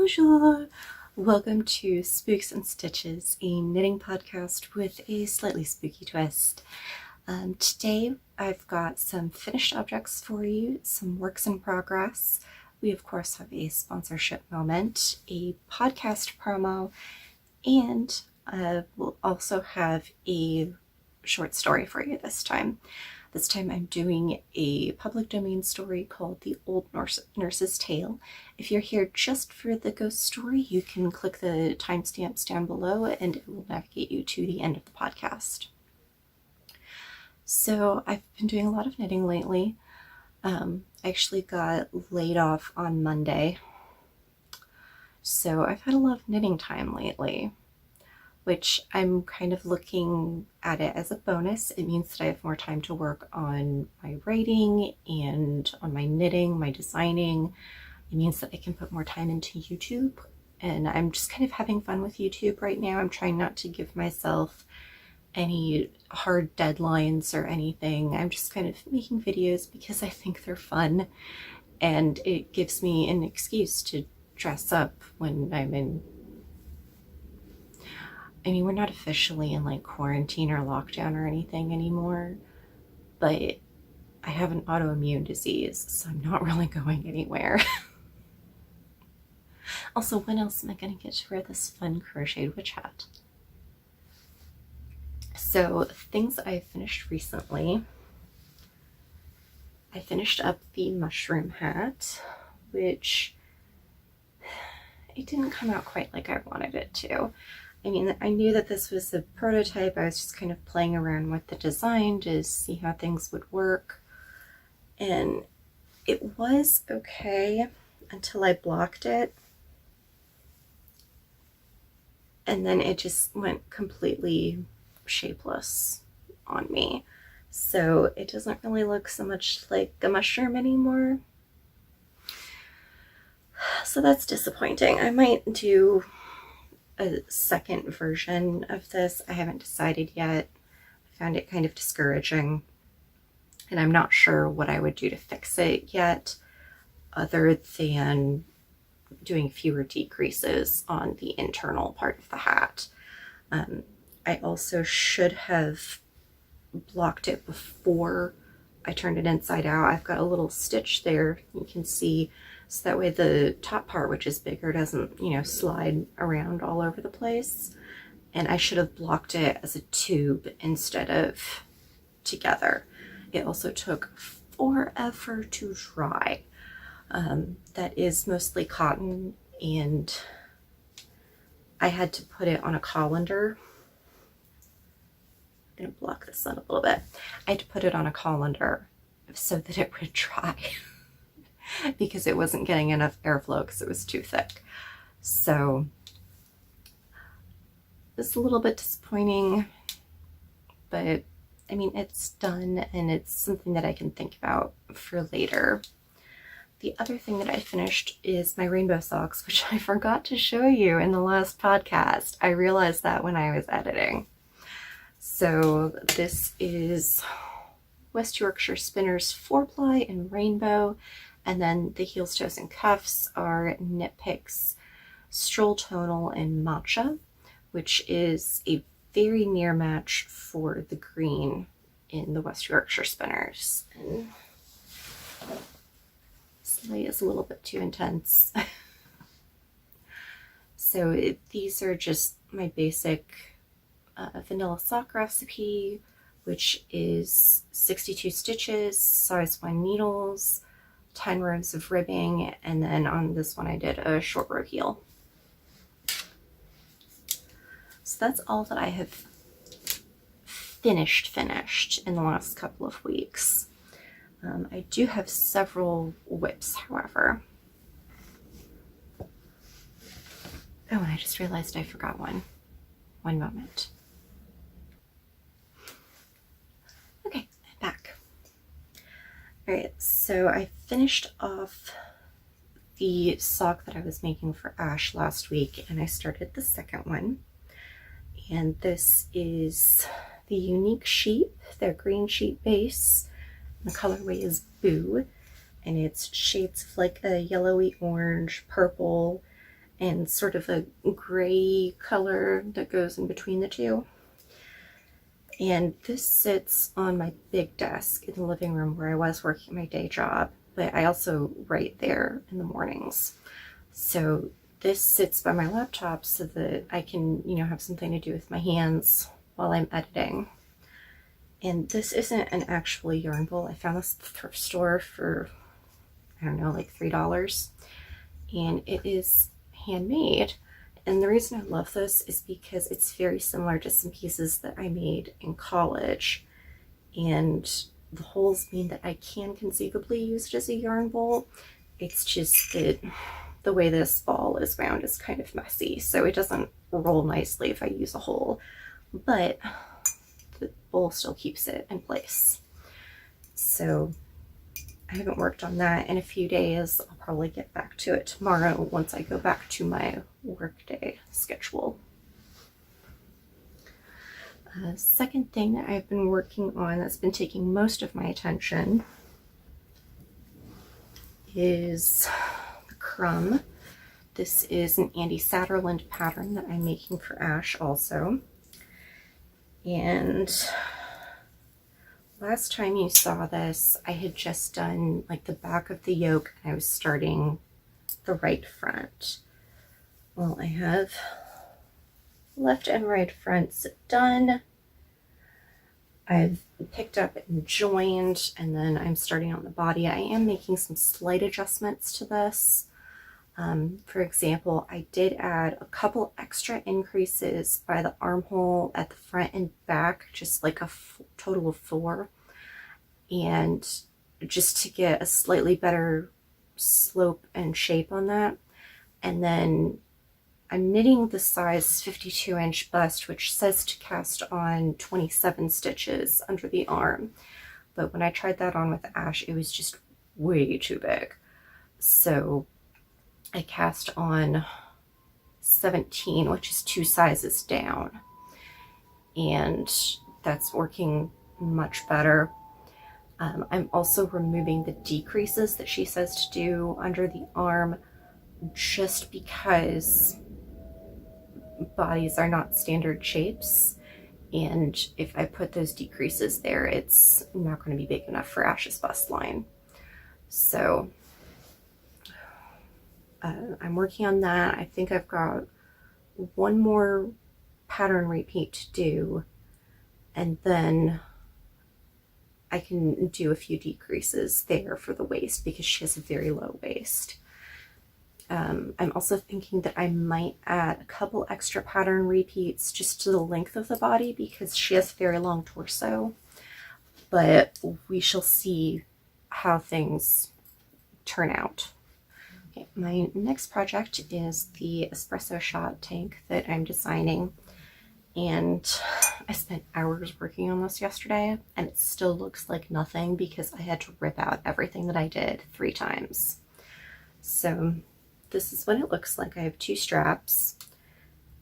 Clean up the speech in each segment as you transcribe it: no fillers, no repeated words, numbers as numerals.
Bonjour! Welcome to Spooks and Stitches, a knitting podcast with a slightly spooky twist. Today I've got some finished objects for you, some works in progress. We of course have a sponsorship moment, a podcast promo, and we'll also have a short story for you this time. This time I'm doing a public domain story called The Old Nurse's Tale. If you're here just for the ghost story, you can click the timestamps down below and it will navigate you to the end of the podcast. So I've been doing a lot of knitting lately. I actually got laid off on Monday. So I've had a lot of knitting time lately, which I'm kind of looking at it as a bonus. It means that I have more time to work on my writing and on my knitting, my designing. It means that I can put more time into YouTube, and I'm just kind of having fun with YouTube right now. I'm trying not to give myself any hard deadlines or anything. I'm just kind of making videos because I think they're fun, and it gives me an excuse to dress up when I'm in. I mean, we're not officially in like quarantine or lockdown or anything anymore, but I have an autoimmune disease, so I'm not really going anywhere. Also, when else am I going to get to wear this fun crocheted witch hat? So, things I finished recently. I finished up the mushroom hat, which it didn't come out quite like I wanted it to. I mean, I knew that this was a prototype. I was just kind of playing around with the design to see how things would work. And it was okay until I blocked it. And then it just went completely shapeless on me. So it doesn't really look so much like a mushroom anymore. So that's disappointing. I might do a second version of this. I haven't decided yet. I found it kind of discouraging, and I'm not sure what I would do to fix it yet, other than doing fewer decreases on the internal part of the hat. I also should have blocked it before I turned it inside out. I've got a little stitch there you can see, so that way the top part, which is bigger, doesn't, slide around all over the place. And I should have blocked it as a tube instead of together. It also took forever to dry. That is mostly cotton, and I had to put it on a colander. I'm gonna block this out a little bit. I had to put it on a colander so that it would dry. Because it wasn't getting enough airflow because it was too thick. So it's a little bit disappointing, but I mean, it's done and it's something that I can think about for later. The other thing that I finished is my rainbow socks, which I forgot to show you in the last podcast. I realized that when I was editing. So this is West Yorkshire Spinners 4-ply in rainbow. And then the heels, toes, and cuffs are Knit Picks Stroll Tonal and Matcha, which is a very near match for the green in the West Yorkshire Spinners. And this light is a little bit too intense. So these are just my basic vanilla sock recipe, which is 62 stitches, size 1 needles, 10 rows of ribbing, and then on this one I did a short row heel. So that's all that I have finished in the last couple of weeks. I do have several whips, however. Oh, and I just realized I forgot one. One moment. Okay, I'm back. Alright, so I finished off the sock that I was making for Ash last week, and I started the second one. And this is the Unique Sheep, their green sheep base. The colorway is Boo, and it's shades of like a yellowy orange, purple, and sort of a gray color that goes in between the two. And this sits on my big desk in the living room where I was working my day job, but I also write there in the mornings. So this sits by my laptop so that I can, have something to do with my hands while I'm editing. And this isn't an actual yarn bowl. I found this at the thrift store for, I don't know, like $3. And it is handmade. And the reason I love this is because it's very similar to some pieces that I made in college. And the holes mean that I can conceivably use it as a yarn bowl. It's just that the way this ball is wound is kind of messy, so it doesn't roll nicely if I use a hole, but the bowl still keeps it in place. So I haven't worked on that in a few days. I'll probably get back to it tomorrow once I go back to my workday schedule. Second thing that I've been working on that's been taking most of my attention is the crumb. This is an Andy Satterland pattern that I'm making for Ash also. And last time you saw this, I had just done like the back of the yoke and I was starting the right front. Well, I have left and right fronts done. I've picked up and joined, and then I'm starting on the body. I am making some slight adjustments to this. For example, I did add a couple extra increases by the armhole at the front and back, just like a total of 4. And just to get a slightly better slope and shape on that. And then I'm knitting the size 52-inch bust, which says to cast on 27 stitches under the arm. But when I tried that on with Ash, it was just way too big. So I cast on 17, which is 2 sizes down. And that's working much better. I'm also removing the decreases that she says to do under the arm, just because bodies are not standard shapes, and if I put those decreases there, it's not going to be big enough for Ash's bust line. So I'm working on that. I think I've got one more pattern repeat to do, and then I can do a few decreases there for the waist because she has a very low waist. I'm also thinking that I might add a couple extra pattern repeats just to the length of the body because she has a very long torso, but we shall see how things turn out. Okay, my next project is the espresso shot tank that I'm designing, and I spent hours working on this yesterday and it still looks like nothing because I had to rip out everything that I did 3 times. So this is what it looks like. I have 2 straps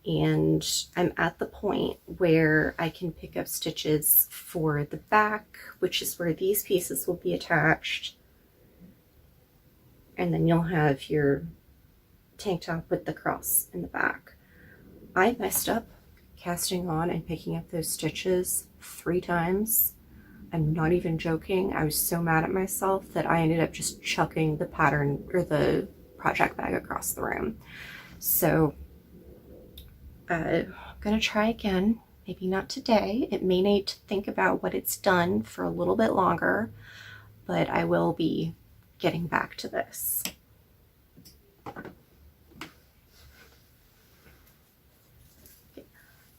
and I'm at the point where I can pick up stitches for the back, which is where these pieces will be attached. And then you'll have your tank top with the cross in the back. I messed up casting on and picking up those stitches 3 times. I'm not even joking. I was so mad at myself that I ended up just chucking the pattern or the project bag across the room. So I'm gonna try again. Maybe not today. It may need to think about what it's done for a little bit longer, but I will be getting back to this.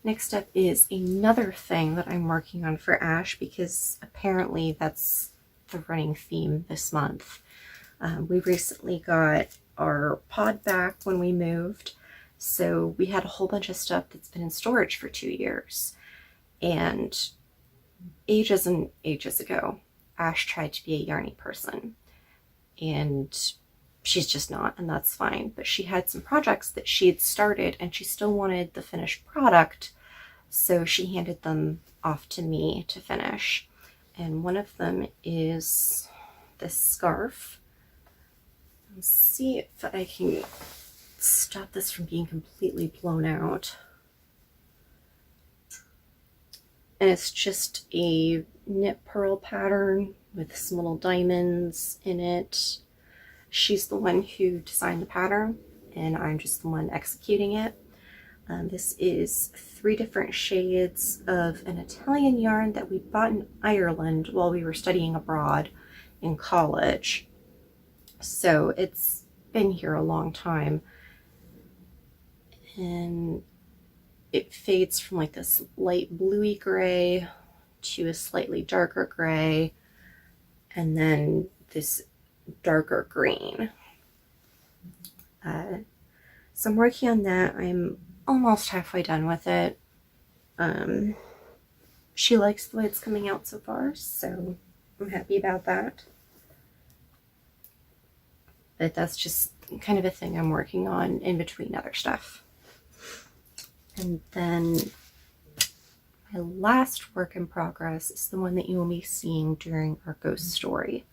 Next up is another thing that I'm working on for Ash because apparently that's the running theme this month. We recently got our pod back when we moved, so we had a whole bunch of stuff that's been in storage for 2 years. And ages and ages ago, Ash tried to be a yarny person, and she's just not, and that's fine. But she had some projects that she had started and she still wanted the finished product, so she handed them off to me to finish. And one of them is this scarf. Let's see if I can stop this from being completely blown out. And it's just a knit purl pattern with some little diamonds in it. She's the one who designed the pattern, and I'm just the one executing it. This is 3 different shades of an Italian yarn that we bought in Ireland while we were studying abroad in college. So it's been here a long time. And it fades from like this light bluey gray to a slightly darker gray, and then this darker green. So I'm working on that. I'm almost halfway done with it. She likes the way it's coming out so far, so I'm happy about that. But that's just kind of a thing I'm working on in between other stuff. And then my last work in progress is the one that you will be seeing during our ghost story.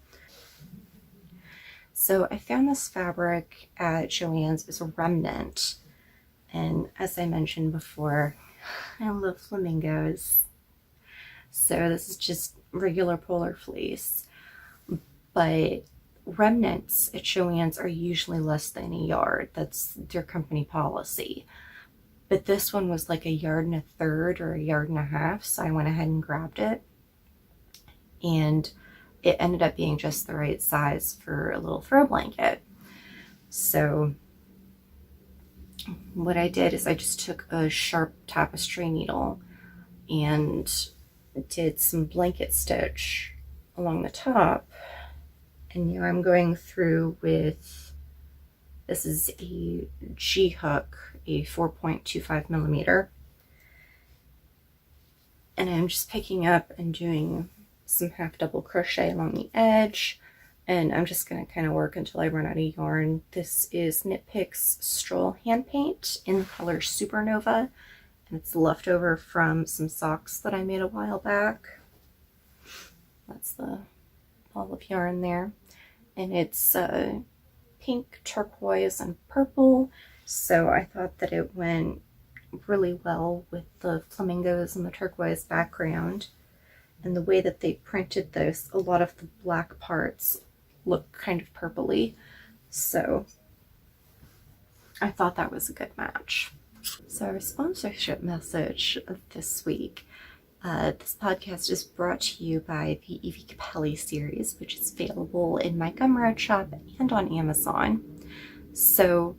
So I found this fabric at Joann's. It's a remnant. And as I mentioned before, I love flamingos. So this is just regular polar fleece. But remnants at Joann's are usually less than a yard. That's their company policy. But this one was like 1.33 yards or 1.5 yards, so I went ahead and grabbed it. And it ended up being just the right size for a little throw blanket. So what I did is I just took a sharp tapestry needle and did some blanket stitch along the top. And now I'm going through with, this is a G hook, a 4.25 millimeter. And I'm just picking up and doing some half double crochet along the edge, and I'm just going to kind of work until I run out of yarn. This is Knit Picks Stroll hand paint in the color Supernova, and it's leftover from some socks that I made a while back. That's the ball of yarn there, and it's pink, turquoise, and purple, so I thought that it went really well with the flamingos and the turquoise background. And the way that they printed this, a lot of the black parts look kind of purpley. So I thought that was a good match. So our sponsorship message this week. This podcast is brought to you by the Evie Capelli series, which is available in my Gumroad shop and on Amazon. So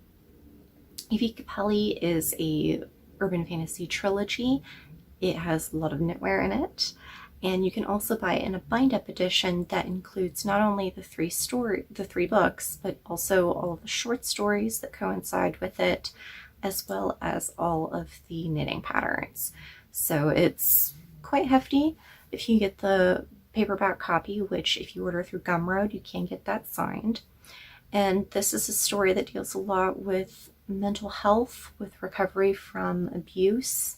Evie Capelli is a urban fantasy trilogy. It has a lot of knitwear in it. And you can also buy it in a bind-up edition that includes not only the 3 books, but also all of the short stories that coincide with it, as well as all of the knitting patterns. So it's quite hefty. If you get the paperback copy, which if you order through Gumroad, you can get that signed. And this is a story that deals a lot with mental health, with recovery from abuse.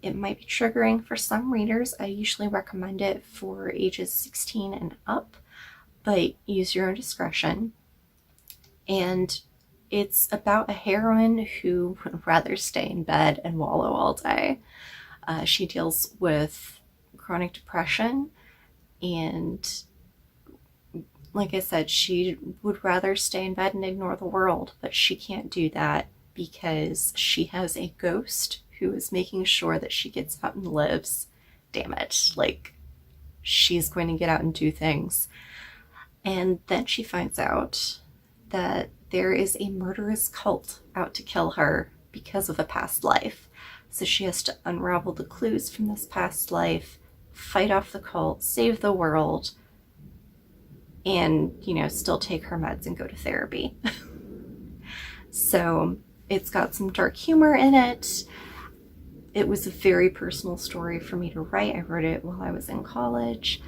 It might be triggering for some readers. I usually recommend it for ages 16 and up, but use your own discretion. And it's about a heroine who would rather stay in bed and wallow all day. She deals with chronic depression, and like I said, she would rather stay in bed and ignore the world, but she can't do that because she has a ghost who is making sure that she gets out and lives. Damn it. Like, she's going to get out and do things. And then she finds out that there is a murderous cult out to kill her because of a past life. So she has to unravel the clues from this past life, fight off the cult, save the world, and, you know, still take her meds and go to therapy. So it's got some dark humor in it. It was a very personal story for me to write. I wrote it while I was in college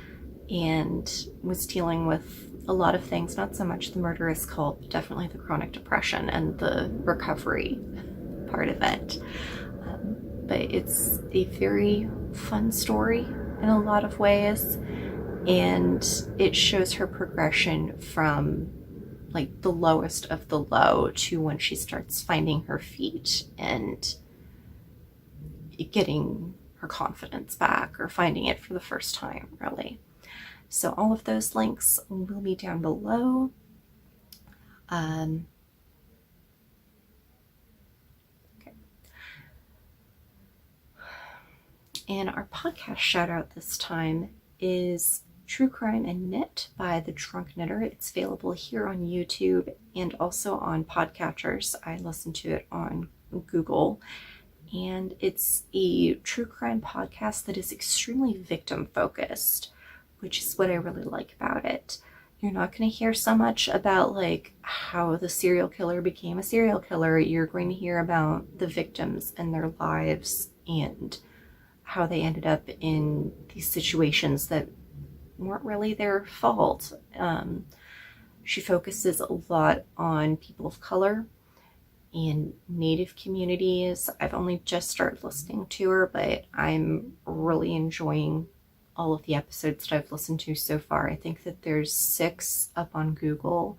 and was dealing with a lot of things, not so much the murderous cult, but definitely the chronic depression and the recovery part of it. But it's a very fun story in a lot of ways, and it shows her progression from like the lowest of the low to when she starts finding her feet and getting her confidence back, or finding it for the first time, really. So all of those links will be down below. Okay. And our podcast shout out this time is True Crime and Knit by The Drunk Knitter. It's available here on YouTube and also on podcatchers. I listen to it on Google. And it's a true crime podcast that is extremely victim focused, which is what I really like about it. You're not going to hear so much about like how the serial killer became a serial killer. You're going to hear about the victims and their lives and how they ended up in these situations that weren't really their fault. She focuses a lot on people of color and Native communities. I've only just started listening to her, but I'm really enjoying all of the episodes that I've listened to so far. I think that there's 6 up on Google,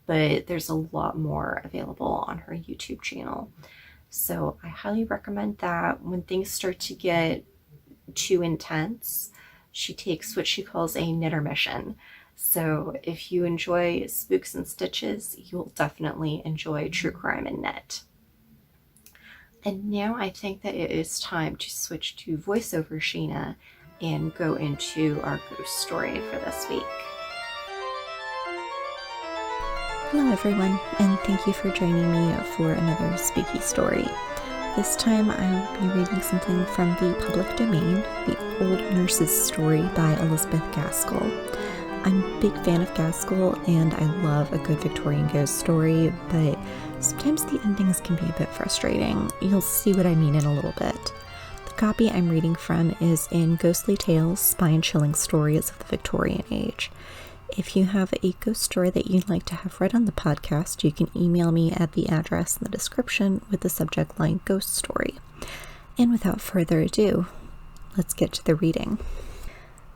but there's a lot more available on her YouTube channel. So I highly recommend that. When things start to get too intense, she takes what she calls a knittermission. So if you enjoy Spooks and Stitches, you'll definitely enjoy True Crime and Knit. And now I think that it is time to switch to voiceover Sheena and go into our ghost story for this week. Hello everyone, and thank you for joining me for another spooky story. This time I'll be reading something from the public domain, The Old Nurse's Story by Elizabeth Gaskell. I'm a big fan of Gaskell, and I love a good Victorian ghost story, but sometimes the endings can be a bit frustrating. You'll see what I mean in a little bit. The copy I'm reading from is in Ghostly Tales, Spine-Chilling Stories of the Victorian Age. If you have a ghost story that you'd like to have read on the podcast, you can email me at the address in the description with the subject line Ghost Story. And without further ado, let's get to the reading.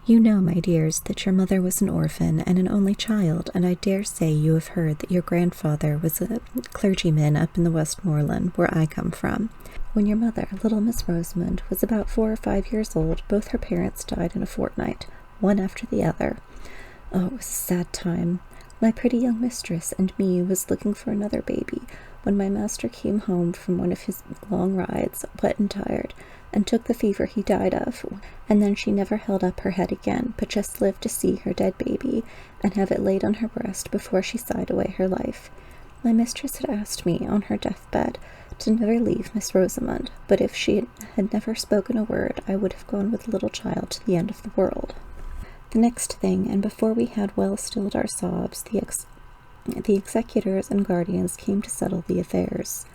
You know, my dears, that your mother was an orphan and an only child, and I dare say you have heard that your grandfather was a clergyman up in the Westmoreland, where I come from. When your mother, little Miss Rosamond, was about 4 or 5 years old, both her parents died in a fortnight, one after the other. Oh, it was a sad time. My pretty young mistress and me was looking for another baby, when my master came home from one of his long rides, wet and tired, and took the fever he died of, and then she never held up her head again, but just lived to see her dead baby, and have it laid on her breast before she sighed away her life. My mistress had asked me, on her deathbed, to never leave Miss Rosamond, but if she had never spoken a word, I would have gone with the little child to the end of the world. The next thing, and before we had well stilled our sobs, the executors and guardians came to settle the affairs.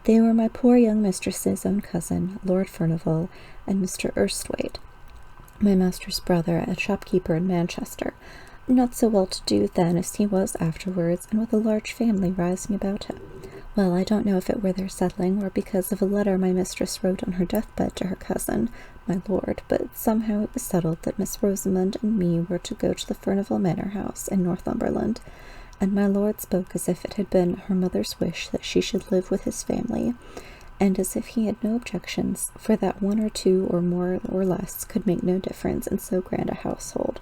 They were my poor young mistress's own cousin, Lord Furnival, and Mr. Erstwaite, my master's brother, a shopkeeper in Manchester, not so well-to-do then as he was afterwards, and with a large family rising about him. Well, I don't know if it were their settling, or because of a letter my mistress wrote on her deathbed to her cousin, my lord, but somehow it was settled that Miss Rosamond and me were to go to the Furnival Manor House in Northumberland, and my lord spoke as if it had been her mother's wish that she should live with his family, and as if he had no objections, for that 1 or 2 or more or less could make no difference in so grand a household.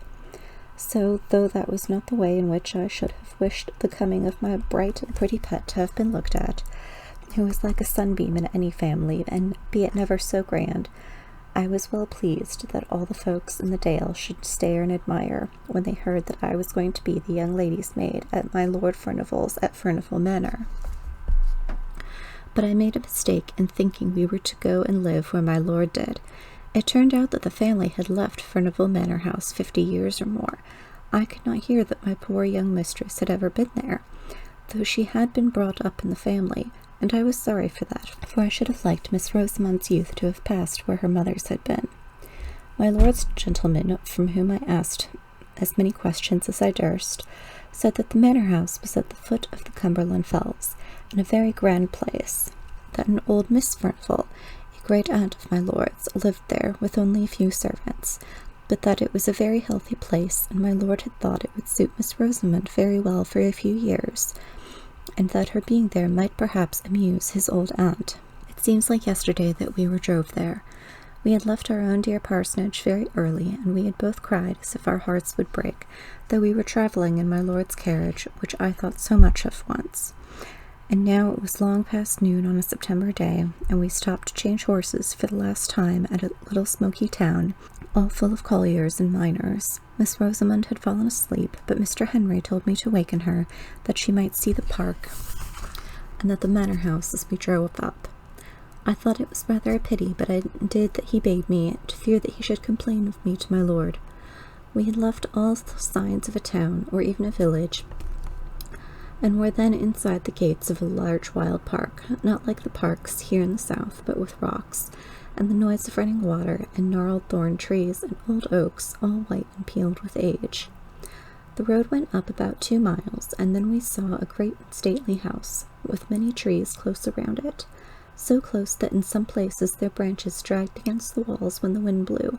So, though that was not the way in which I should have wished the coming of my bright and pretty pet to have been looked at, who was like a sunbeam in any family, and be it never so grand, I was well pleased that all the folks in the dale should stare and admire when they heard that I was going to be the young lady's maid at my Lord Furnival's at Furnival Manor. But I made a mistake in thinking we were to go and live where my lord did. It turned out that the family had left Furnival Manor House 50 years or more. I could not hear that my poor young mistress had ever been there, though she had been brought up in the family, and I was sorry for that, for I should have liked Miss Rosamond's youth to have passed where her mother's had been. My lord's gentleman, from whom I asked as many questions as I durst, said that the manor house was at the foot of the Cumberland Fells, in a very grand place, that an old Miss Furnival, a great aunt of my lord's, lived there with only a few servants, but that it was a very healthy place, and my lord had thought it would suit Miss Rosamond very well for a few years, and that her being there might perhaps amuse his old aunt. It seems like yesterday that we were drove there. We had left our own dear parsonage very early, and we had both cried as if our hearts would break, though we were travelling in my lord's carriage, which I thought so much of once. And now it was long past noon on a September day, and we stopped to change horses for the last time at a little smoky town, all full of colliers and miners. Miss Rosamond had fallen asleep, but Mr. Henry told me to waken her, that she might see the park and that the manor house as we drove up. I thought it was rather a pity, but I did that he bade me, to fear that he should complain of me to my lord. We had left all the signs of a town, or even a village, and were then inside the gates of a large wild park, not like the parks here in the south, but with rocks, and the noise of running water, and gnarled thorn trees, and old oaks, all white and peeled with age. The road went up about 2 miles, and then we saw a great stately house, with many trees close around it, so close that in some places their branches dragged against the walls when the wind blew,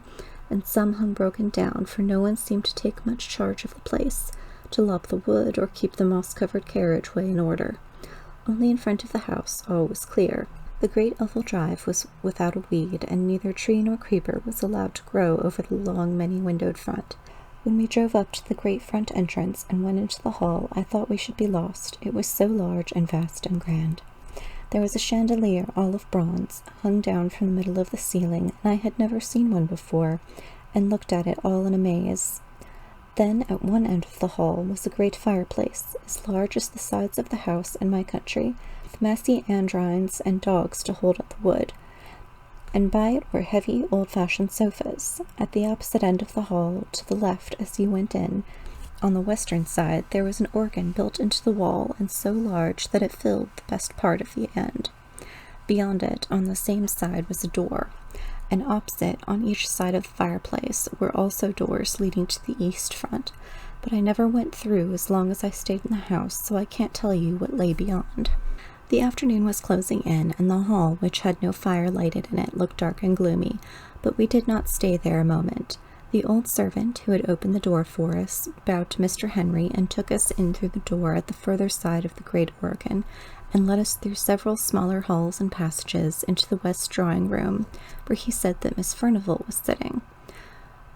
and some hung broken down, for no one seemed to take much charge of the place, to lop the wood or keep the moss-covered carriageway in order. Only in front of the house all was clear. The great oval drive was without a weed, and neither tree nor creeper was allowed to grow over the long, many-windowed front. When we drove up to the great front entrance and went into the hall, I thought we should be lost. It was so large and vast and grand. There was a chandelier, all of bronze, hung down from the middle of the ceiling, and I had never seen one before, and looked at it all in amaze. Then, at one end of the hall, was a great fireplace, as large as the sides of the house in my country, with massy andirons and dogs to hold up the wood, and by it were heavy, old-fashioned sofas. At the opposite end of the hall, to the left as you went in, on the western side, there was an organ built into the wall, and so large that it filled the best part of the end. Beyond it, on the same side, was a door, and opposite, on each side of the fireplace, were also doors leading to the east front, but I never went through as long as I stayed in the house, so I can't tell you what lay beyond. The afternoon was closing in, and the hall, which had no fire lighted in it, looked dark and gloomy, but we did not stay there a moment. The old servant, who had opened the door for us, bowed to Mr. Henry, and took us in through the door at the further side of the great organ, and led us through several smaller halls and passages into the west drawing-room, where he said that Miss Furnivall was sitting.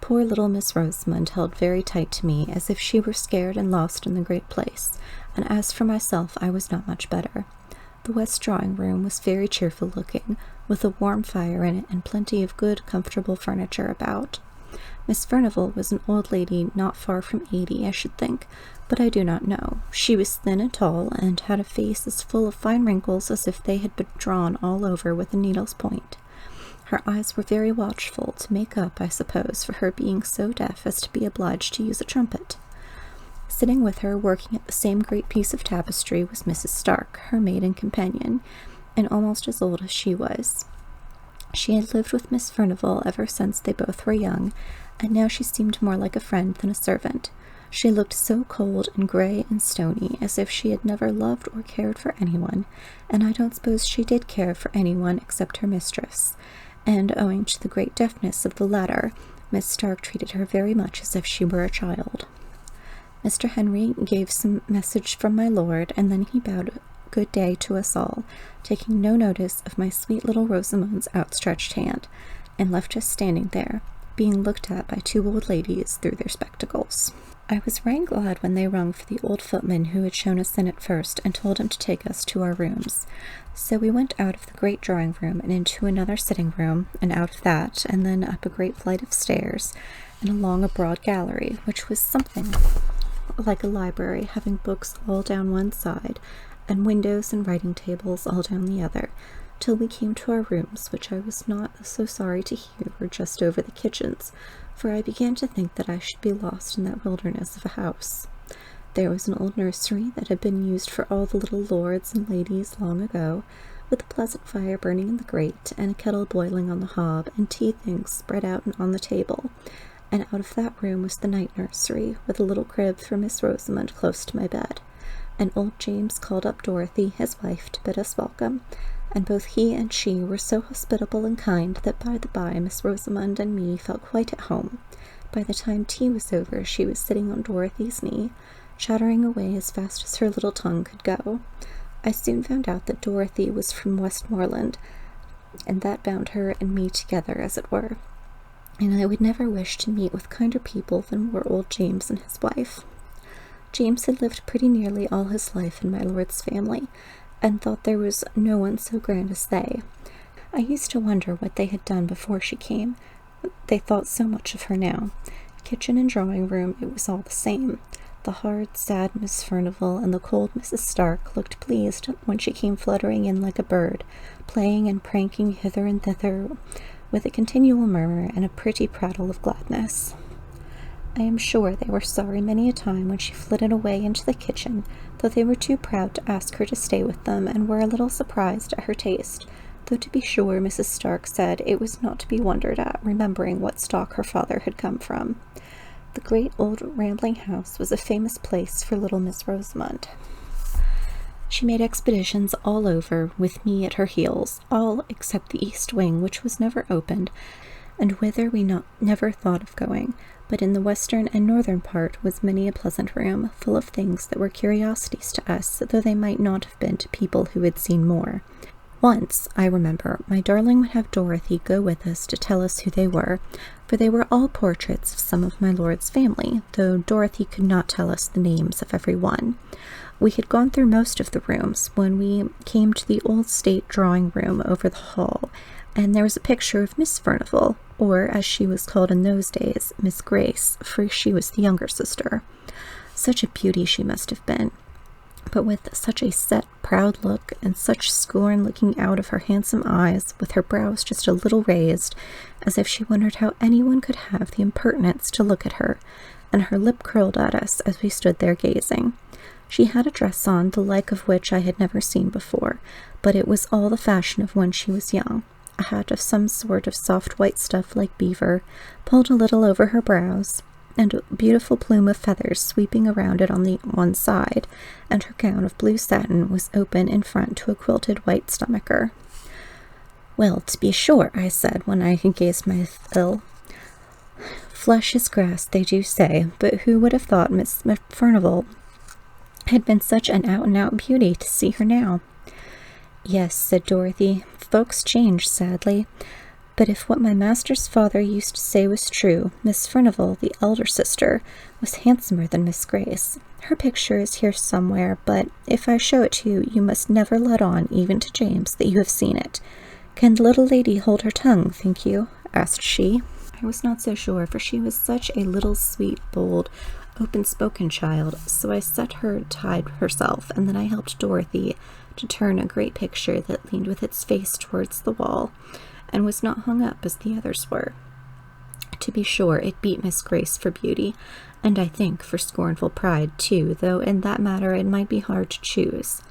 Poor little Miss Rosamond held very tight to me, as if she were scared and lost in the great place, and as for myself, I was not much better. The west drawing-room was very cheerful-looking, with a warm fire in it and plenty of good, comfortable furniture about. Miss Furnivall was an old lady not far from 80, I should think, but I do not know. She was thin and tall, and had a face as full of fine wrinkles as if they had been drawn all over with a needle's point. Her eyes were very watchful, to make up, I suppose, for her being so deaf as to be obliged to use a trumpet. Sitting with her, working at the same great piece of tapestry, was Mrs. Stark, her maid and companion, and almost as old as she was. She had lived with Miss Furnivall ever since they both were young, and now she seemed more like a friend than a servant. She looked so cold and gray and stony, as if she had never loved or cared for anyone, and I don't suppose she did care for anyone except her mistress, and, owing to the great deafness of the latter, Miss Stark treated her very much as if she were a child. Mr. Henry gave some message from my lord, and then he bowed good day to us all, taking no notice of my sweet little Rosamond's outstretched hand, and left us standing there, being looked at by 2 old ladies through their spectacles. I was right glad when they rung for the old footman who had shown us in at first, and told him to take us to our rooms. So we went out of the great drawing-room and into another sitting-room, and out of that, and then up a great flight of stairs, and along a broad gallery, which was something like a library, having books all down one side, and windows and writing tables all down the other, till we came to our rooms, which I was not so sorry to hear were just over the kitchens, for I began to think that I should be lost in that wilderness of a house. There was an old nursery that had been used for all the little lords and ladies long ago, with a pleasant fire burning in the grate, and a kettle boiling on the hob, and tea things spread out on the table, and out of that room was the night nursery, with a little crib for Miss Rosamond close to my bed, and old James called up Dorothy, his wife, to bid us welcome, and both he and she were so hospitable and kind that by the by Miss Rosamond and me felt quite at home. By the time tea was over, she was sitting on Dorothy's knee, chattering away as fast as her little tongue could go. I soon found out that Dorothy was from Westmoreland, and that bound her and me together, as it were, and I would never wish to meet with kinder people than were old James and his wife. James had lived pretty nearly all his life in my lord's family, and thought there was no one so grand as they. I used to wonder what they had done before she came. They thought so much of her now. Kitchen and drawing room, it was all the same. The hard, sad Miss Furnivall and the cold Mrs. Stark looked pleased when she came fluttering in like a bird, playing and pranking hither and thither, with a continual murmur and a pretty prattle of gladness. I am sure they were sorry many a time when she flitted away into the kitchen, though they were too proud to ask her to stay with them, and were a little surprised at her taste, though to be sure Mrs. Stark said it was not to be wondered at, remembering what stock her father had come from. The great old rambling house was a famous place for little Miss Rosamond. She made expeditions all over, with me at her heels, all except the east wing, which was never opened, and whither we never thought of going, but in the western and northern part was many a pleasant room, full of things that were curiosities to us, though they might not have been to people who had seen more. Once, I remember, my darling would have Dorothy go with us to tell us who they were, for they were all portraits of some of my lord's family, though Dorothy could not tell us the names of every one. We had gone through most of the rooms when we came to the old state drawing room over the hall, and there was a picture of Miss Furnivall, or, as she was called in those days, Miss Grace, for she was the younger sister. Such a beauty she must have been, but with such a set, proud look, and such scorn looking out of her handsome eyes, with her brows just a little raised, as if she wondered how anyone could have the impertinence to look at her, and her lip curled at us as we stood there gazing. She had a dress on, the like of which I had never seen before, but it was all the fashion of when she was young. A hat of some sort of soft white stuff like beaver, pulled a little over her brows, and a beautiful plume of feathers sweeping around it on the one side, and her gown of blue satin was open in front to a quilted white stomacher. "Well, to be sure," I said, when I had gazed my fill. "Flesh is grass, they do say, but who would have thought Miss Furnivall had been such an out-and-out beauty to see her now?" "Yes," said Dorothy, "folks change sadly. But if what my master's father used to say was true, Miss Furnivall, the elder sister, was handsomer than Miss Grace. Her picture is here somewhere, but if I show it to you, you must never let on, even to James, that you have seen it. Can the little lady hold her tongue, think you?" asked she. I was not so sure, for she was such a little sweet, bold, open-spoken child, so I set her to hide herself, and then I helped Dorothy to turn a great picture that leaned with its face towards the wall, and was not hung up as the others were. To be sure, it beat Miss Grace for beauty, and I think for scornful pride, too, though in that matter it might be hard to choose.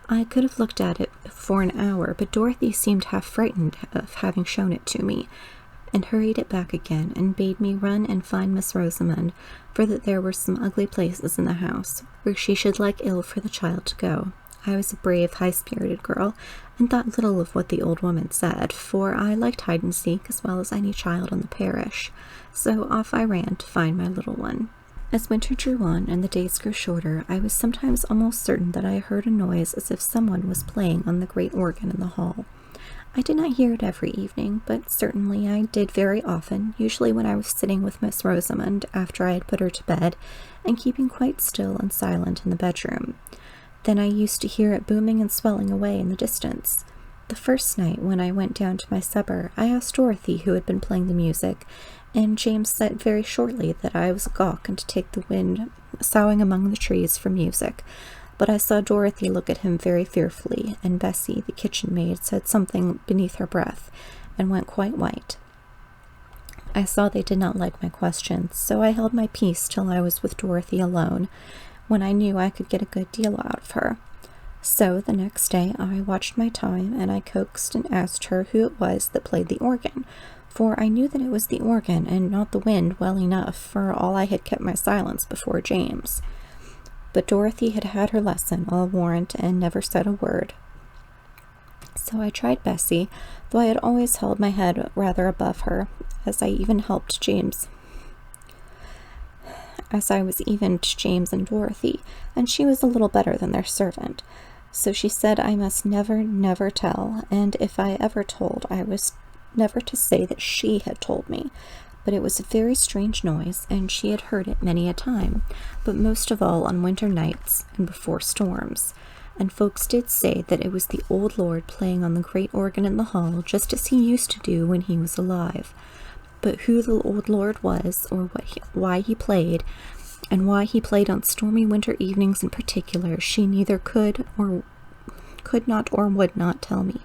I could have looked at it for an hour, but Dorothy seemed half frightened of having shown it to me, and hurried it back again, and bade me run and find Miss Rosamond, for that there were some ugly places in the house, where she should like ill for the child to go. I was a brave, high-spirited girl, and thought little of what the old woman said, for I liked hide-and-seek as well as any child in the parish, so off I ran to find my little one. As winter drew on and the days grew shorter, I was sometimes almost certain that I heard a noise as if someone was playing on the great organ in the hall. I did not hear it every evening, but certainly I did very often, usually when I was sitting with Miss Rosamond after I had put her to bed, and keeping quite still and silent in the bedroom. Then I used to hear it booming and swelling away in the distance. The first night, when I went down to my supper, I asked Dorothy who had been playing the music, and James said very shortly that I was a gawk and to take the wind soughing among the trees for music. But I saw Dorothy look at him very fearfully, and Bessie, the kitchen maid, said something beneath her breath, and went quite white. I saw they did not like my questions, so I held my peace till I was with Dorothy alone, when I knew I could get a good deal out of her. So the next day I watched my time, and I coaxed and asked her who it was that played the organ, for I knew that it was the organ and not the wind well enough, for all I had kept my silence before James. But Dorothy had had her lesson, I'll warrant, and never said a word. So I tried Bessie, though I had always held my head rather above her, as I was even to James and Dorothy, and she was a little better than their servant. So she said I must never, never tell, and if I ever told, I was never to say that she had told me. But it was a very strange noise, and she had heard it many a time, but most of all on winter nights and before storms. And folks did say that it was the old lord playing on the great organ in the hall, just as he used to do when he was alive. But who the old lord was, or why he played, and why he played on stormy winter evenings in particular, she neither could not or would not tell me.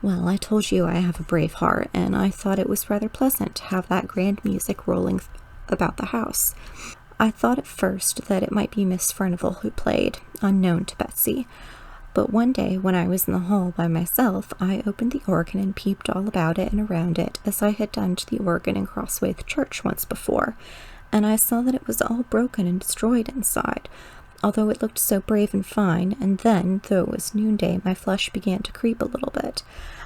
Well, I told you I have a brave heart, and I thought it was rather pleasant to have that grand music rolling about the house. I thought at first that it might be Miss Furnivall who played, unknown to Betsy. But one day, when I was in the hall by myself, I opened the organ and peeped all about it and around it, as I had done to the organ in Crosswaith Church once before, and I saw that it was all broken and destroyed inside, although it looked so brave and fine, and then, though it was noonday, my flesh began to creep a little bit,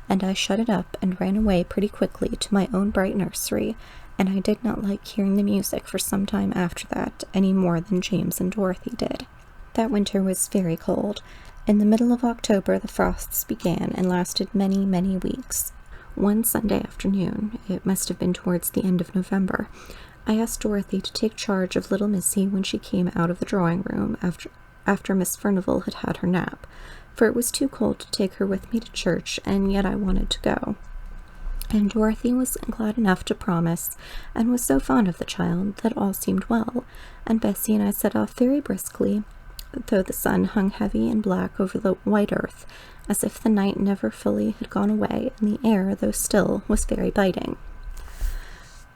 and I shut it up and ran away pretty quickly to my own bright nursery, and I did not like hearing the music for some time after that, any more than James and Dorothy did. That winter was very cold. In the middle of October the frosts began and lasted many, many weeks. One Sunday afternoon, it must have been towards the end of November, I asked Dorothy to take charge of little Missy when she came out of the drawing-room after Miss Furnivall had had her nap, for it was too cold to take her with me to church, and yet I wanted to go. And Dorothy was glad enough to promise, and was so fond of the child that all seemed well, and Bessie and I set off very briskly, though the sun hung heavy and black over the white earth, as if the night never fully had gone away, and the air, though still, was very biting.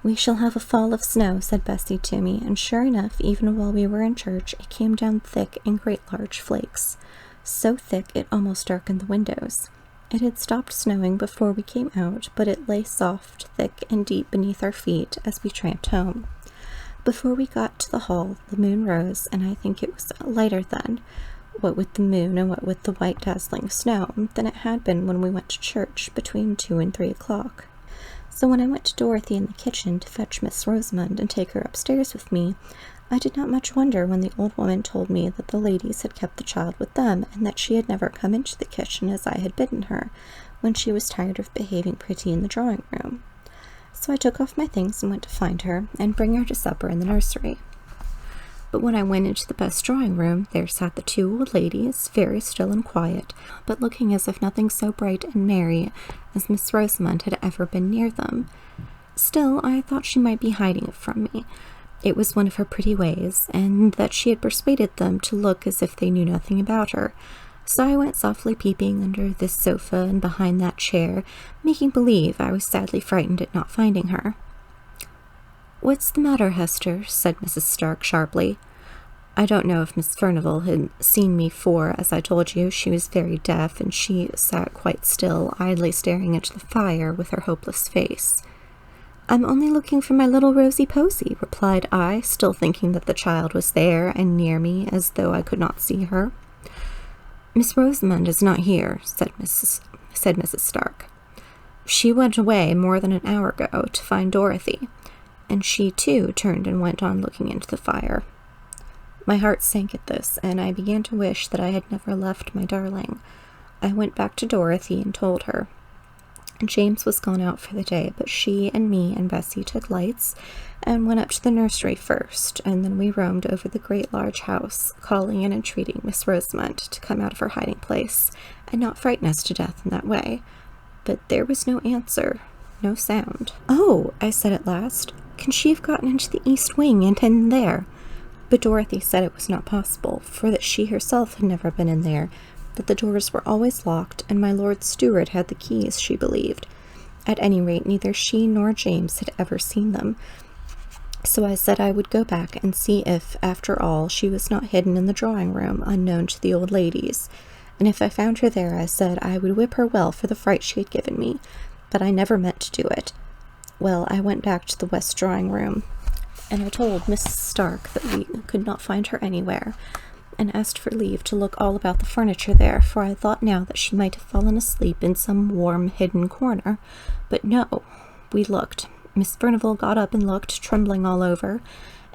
"We shall have a fall of snow," said Bessie to me, and sure enough, even while we were in church, it came down thick in great large flakes, so thick it almost darkened the windows. It had stopped snowing before we came out, but it lay soft, thick, and deep beneath our feet as we tramped home. Before we got to the hall, the moon rose, and I think it was lighter then, what with the moon and what with the white dazzling snow, than it had been when we went to church between 2 and 3 o'clock. So when I went to Dorothy in the kitchen to fetch Miss Rosamond and take her upstairs with me, I did not much wonder when the old woman told me that the ladies had kept the child with them, and that she had never come into the kitchen as I had bidden her, when she was tired of behaving pretty in the drawing-room. So I took off my things and went to find her, and bring her to supper in the nursery. But when I went into the best drawing-room, there sat the 2 old ladies, very still and quiet, but looking as if nothing so bright and merry as Miss Rosamond had ever been near them. Still, I thought she might be hiding it from me. It was one of her pretty ways, and that she had persuaded them to look as if they knew nothing about her. So I went softly peeping under this sofa and behind that chair, making believe I was sadly frightened at not finding her. "What's the matter, Hester?" said Mrs. Stark sharply. I don't know if Miss Furnivall had seen me, for, as I told you, she was very deaf, and she sat quite still, idly staring into the fire with her hopeless face. "I'm only looking for my little Rosy Posy," replied I, still thinking that the child was there and near me, as though I could not see her. "Miss Rosamond is not here," said Mrs. Stark. "She went away more than an hour ago to find Dorothy," and she, too, turned and went on looking into the fire. My heart sank at this, and I began to wish that I had never left my darling. I went back to Dorothy and told her. James was gone out for the day, but she and me and Bessie took lights and went up to the nursery first, and then we roamed over the great large house, calling and entreating Miss Rosamond to come out of her hiding place and not frighten us to death in that way. But there was no answer, no sound. "Oh," I said at last, "can she have gotten into the east wing and in there?" But Dorothy said it was not possible, for that she herself had never been in there, that the doors were always locked, and my lord's steward had the keys, she believed. At any rate, neither she nor James had ever seen them. So I said I would go back and see if, after all, she was not hidden in the drawing-room, unknown to the old ladies. And if I found her there, I said I would whip her well for the fright she had given me, but I never meant to do it. Well, I went back to the west drawing-room, and I told Mrs. Stark that we could not find her anywhere, and asked for leave to look all about the furniture there, for I thought now that she might have fallen asleep in some warm, hidden corner. But no, we looked. Miss Furnivall got up and looked, trembling all over,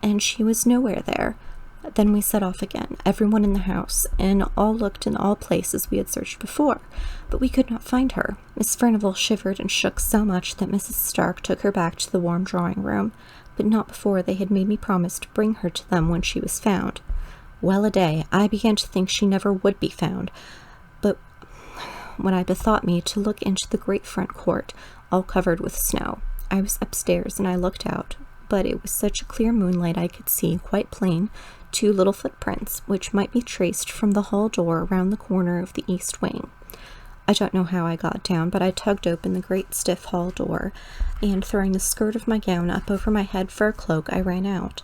and she was nowhere there. Then we set off again, everyone in the house, and all looked in all places we had searched before, but we could not find her. Miss Furnivall shivered and shook so much that Mrs. Stark took her back to the warm drawing-room, but not before they had made me promise to bring her to them when she was found. Well-a-day, I began to think she never would be found, but when I bethought me to look into the great front court, all covered with snow, I was upstairs and I looked out, but it was such a clear moonlight I could see, quite plain, 2 little footprints, which might be traced from the hall door round the corner of the east wing. I don't know how I got down, but I tugged open the great stiff hall door, and throwing the skirt of my gown up over my head for a cloak, I ran out.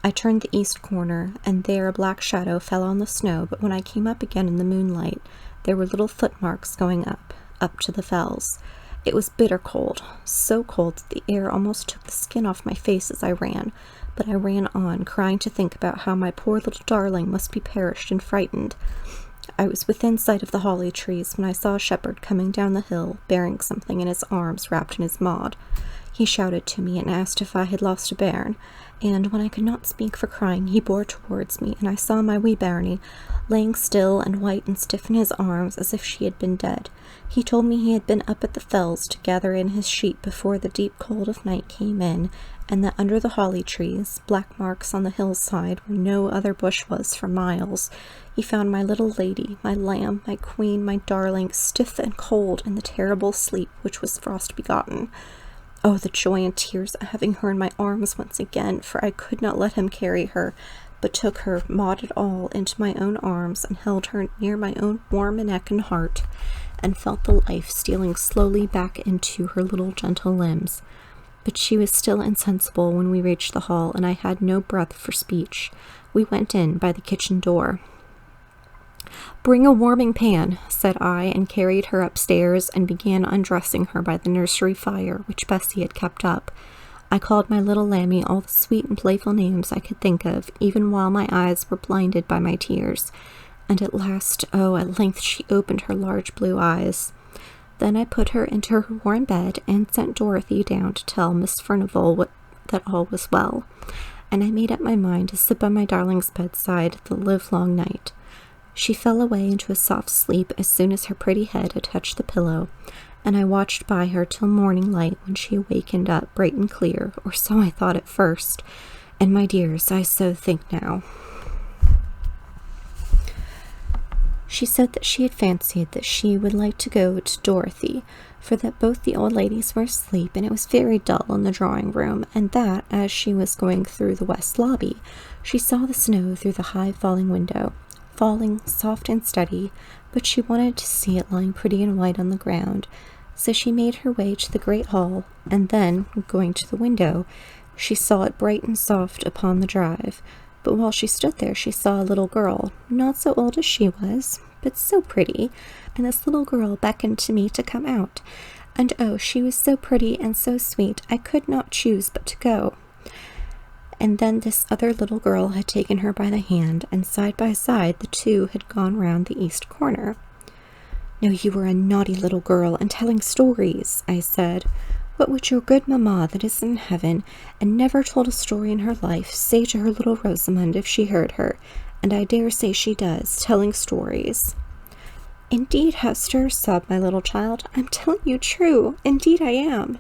I turned the east corner, and there a black shadow fell on the snow, but when I came up again in the moonlight, there were little footmarks going up to the fells. It was bitter cold, so cold that the air almost took the skin off my face as I ran, but I ran on, crying to think about how my poor little darling must be perished and frightened. I was within sight of the holly trees when I saw a shepherd coming down the hill, bearing something in his arms wrapped in his maud. He shouted to me and asked if I had lost a bairn, and when I could not speak for crying, he bore towards me, and I saw my wee bairnie laying still and white and stiff in his arms as if she had been dead. He told me he had been up at the fells to gather in his sheep before the deep cold of night came in, and that under the holly trees, black marks on the hillside where no other bush was for miles, he found my little lady, my lamb, my queen, my darling, stiff and cold in the terrible sleep which was frost-begotten. Oh, the joy and tears at having her in my arms once again, for I could not let him carry her, but took her, mauded all, into my own arms, and held her near my own warm neck and heart, and felt the life stealing slowly back into her little gentle limbs. But she was still insensible when we reached the hall, and I had no breath for speech. We went in by the kitchen door. "Bring a warming pan," said I, and carried her upstairs and began undressing her by the nursery fire, which Bessie had kept up. I called my little lammie all the sweet and playful names I could think of, even while my eyes were blinded by my tears. And at length she opened her large blue eyes. Then I put her into her warm bed and sent Dorothy down to tell Miss Furnivall that all was well. And I made up my mind to sit by my darling's bedside the livelong night. She fell away into a soft sleep as soon as her pretty head had touched the pillow, and I watched by her till morning light, when she awakened up bright and clear, or so I thought at first, and my dears, I so think now. She said that she had fancied that she would like to go to Dorothy, for that both the old ladies were asleep, and it was very dull in the drawing-room, and that, as she was going through the west lobby, she saw the snow through the high falling window, falling soft and steady, but she wanted to see it lying pretty and white on the ground, so she made her way to the great hall, and then, going to the window, she saw it bright and soft upon the drive. But while she stood there, she saw a little girl, not so old as she was, but so pretty, and this little girl beckoned to me to come out, and oh, she was so pretty and so sweet, I could not choose but to go. And then this other little girl had taken her by the hand, and side by side the two had gone round the east corner. "Now you were a naughty little girl, and telling stories," I said. "What would your good mamma that is in heaven, and never told a story in her life, say to her little Rosamond if she heard her? And I dare say she does, telling stories." "Indeed, Hester," sobbed my little child, "I'm telling you true. Indeed I am."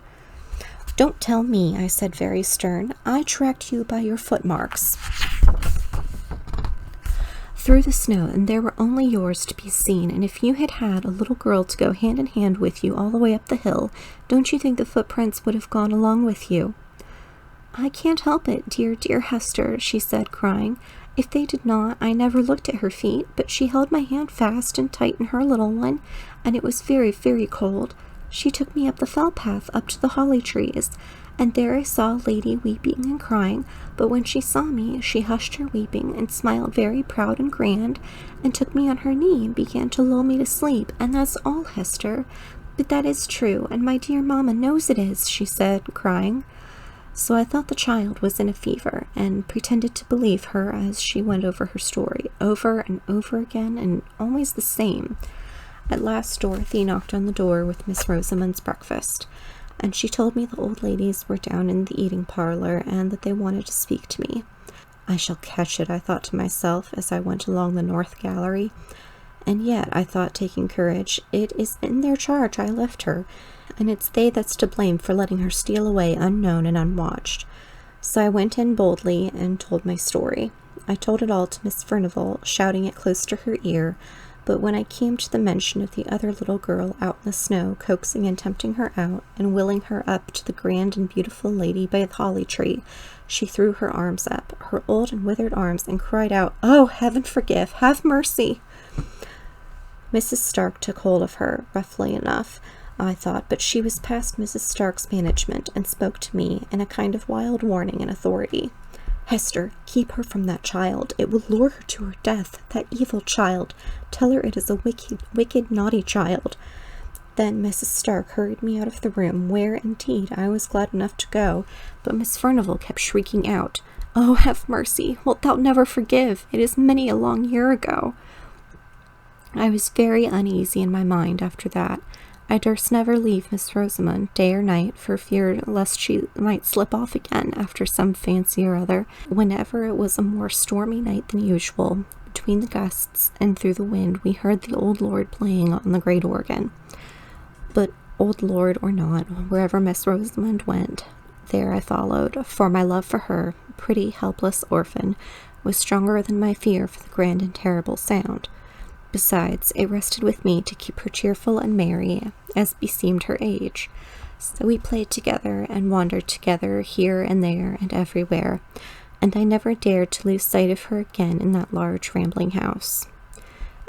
"Don't tell me," I said very stern. "I tracked you by your footmarks through the snow, and there were only yours to be seen, and if you had had a little girl to go hand in hand with you all the way up the hill, don't you think the footprints would have gone along with you?" "I can't help it, dear, dear Hester," she said, crying. "If they did not, I never looked at her feet, but she held my hand fast and tight in her little one, and it was very, very cold. She took me up the fell path up to the holly trees, and there I saw a lady weeping and crying, but when she saw me, she hushed her weeping and smiled very proud and grand, and took me on her knee and began to lull me to sleep, and that's all, Hester. But that is true, and my dear mamma knows it is," she said, crying. So I thought the child was in a fever, and pretended to believe her as she went over her story, over and over again, and always the same. At last Dorothy knocked on the door with Miss Rosamond's breakfast, and she told me the old ladies were down in the eating parlor, and that they wanted to speak to me. I shall catch it, I thought to myself, as I went along the north gallery. And yet, I thought, taking courage, it is in their charge I left her, and it's they that's to blame for letting her steal away unknown and unwatched. So I went in boldly and told my story. I told it all to Miss Furnivall, shouting it close to her ear, but when I came to the mention of the other little girl out in the snow, coaxing and tempting her out, and willing her up to the grand and beautiful lady by the holly tree, she threw her arms up, her old and withered arms, and cried out, "Oh, heaven forgive! Have mercy!" Mrs. Stark took hold of her, roughly enough, I thought, but she was past Mrs. Stark's management, and spoke to me in a kind of wild warning and authority. "Hester, keep her from that child. It will lure her to her death. That evil child. Tell her it is a wicked, naughty child." Then Mrs. Stark hurried me out of the room, where, indeed, I was glad enough to go, but Miss Furnivall kept shrieking out, "Oh, have mercy! Wilt thou never forgive? It is many a long year ago." I was very uneasy in my mind after that. I durst never leave Miss Rosamond, day or night, for fear lest she might slip off again after some fancy or other. Whenever it was a more stormy night than usual, between the gusts and through the wind, we heard the old lord playing on the great organ. But old lord or not, wherever Miss Rosamond went, there I followed, for my love for her, pretty helpless orphan, was stronger than my fear for the grand and terrible sound. Besides, it rested with me to keep her cheerful and merry, as beseemed her age. So we played together and wandered together here and there and everywhere, and I never dared to lose sight of her again in that large rambling house.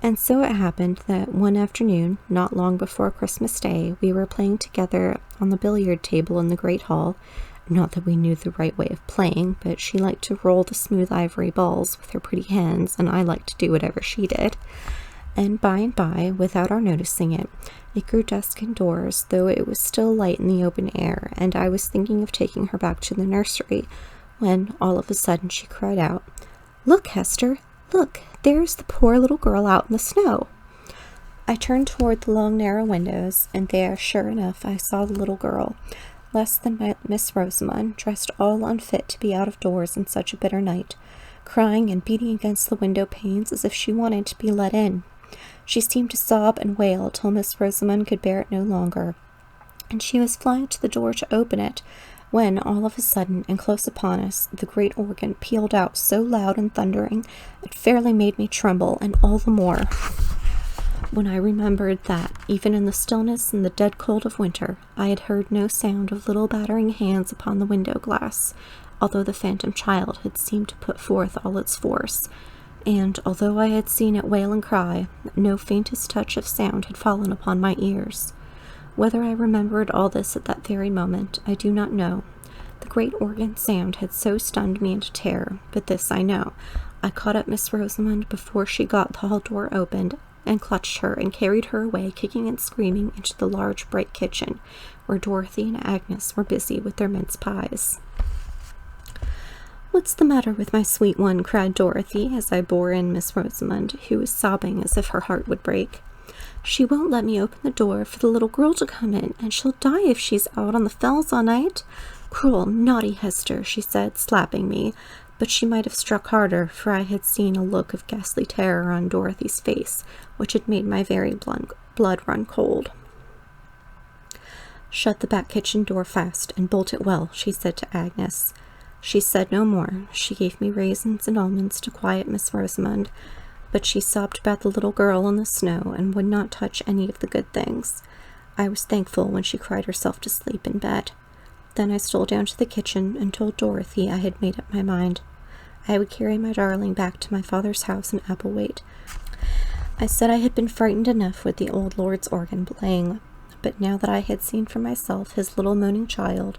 And so it happened that one afternoon, not long before Christmas Day, we were playing together on the billiard table in the great hall. Not that we knew the right way of playing, but she liked to roll the smooth ivory balls with her pretty hands, and I liked to do whatever she did. And by, without our noticing it, it grew dusk indoors, though it was still light in the open air, and I was thinking of taking her back to the nursery, when, all of a sudden, she cried out, "Look, Hester, look, there's the poor little girl out in the snow." I turned toward the long narrow windows, and there, sure enough, I saw the little girl, less than Miss Rosamond, dressed all unfit to be out of doors in such a bitter night, crying and beating against the window panes as if she wanted to be let in. She seemed to sob and wail till Miss Rosamond could bear it no longer, and she was flying to the door to open it, when, all of a sudden, and close upon us, the great organ pealed out so loud and thundering, it fairly made me tremble, and all the more when I remembered that, even in the stillness and the dead cold of winter, I had heard no sound of little battering hands upon the window glass, although the phantom child had seemed to put forth all its force, and, although I had seen it wail and cry, no faintest touch of sound had fallen upon my ears. Whether I remembered all this at that very moment, I do not know. The great organ sound had so stunned me into terror, but this I know. I caught up Miss Rosamond before she got the hall door opened, and clutched her and carried her away, kicking and screaming, into the large bright kitchen, where Dorothy and Agnes were busy with their mince pies. "What's the matter with my sweet one?" cried Dorothy, as I bore in Miss Rosamond, who was sobbing as if her heart would break. "She won't let me open the door for the little girl to come in, and she'll die if she's out on the fells all night. Cruel, naughty Hester," she said, slapping me, but she might have struck harder, for I had seen a look of ghastly terror on Dorothy's face, which had made my very blood run cold. "Shut the back kitchen door fast, and bolt it well," she said to Agnes. She said no more. She gave me raisins and almonds to quiet Miss Rosamond, but she sobbed about the little girl in the snow, and would not touch any of the good things. I was thankful when she cried herself to sleep in bed. Then I stole down to the kitchen and told Dorothy I had made up my mind. I would carry my darling back to my father's house in Applewaite. I said I had been frightened enough with the old lord's organ playing, but now that I had seen for myself his little moaning child,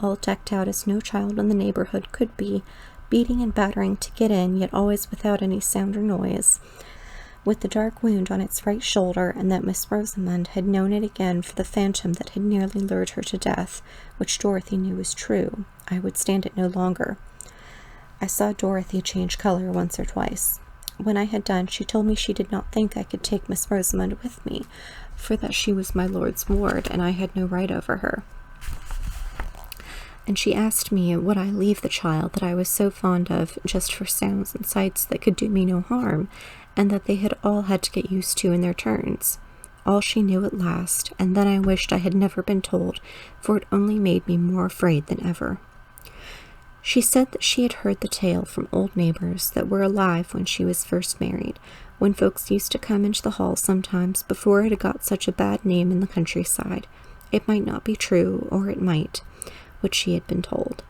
all decked out as no child in the neighborhood could be, beating and battering to get in, yet always without any sound or noise, with the dark wound on its right shoulder, and that Miss Rosamond had known it again for the phantom that had nearly lured her to death, which Dorothy knew was true, I would stand it no longer. I saw Dorothy change color once or twice. When I had done, she told me she did not think I could take Miss Rosamond with me, for that she was my lord's ward, and I had no right over her. And she asked me would I leave the child that I was so fond of just for sounds and sights that could do me no harm, and that they had all had to get used to in their turns. All she knew at last, and then I wished I had never been told, for it only made me more afraid than ever. She said that she had heard the tale from old neighbors that were alive when she was first married, when folks used to come into the hall sometimes before it had got such a bad name in the countryside. It might not be true, or it might, what she had been told.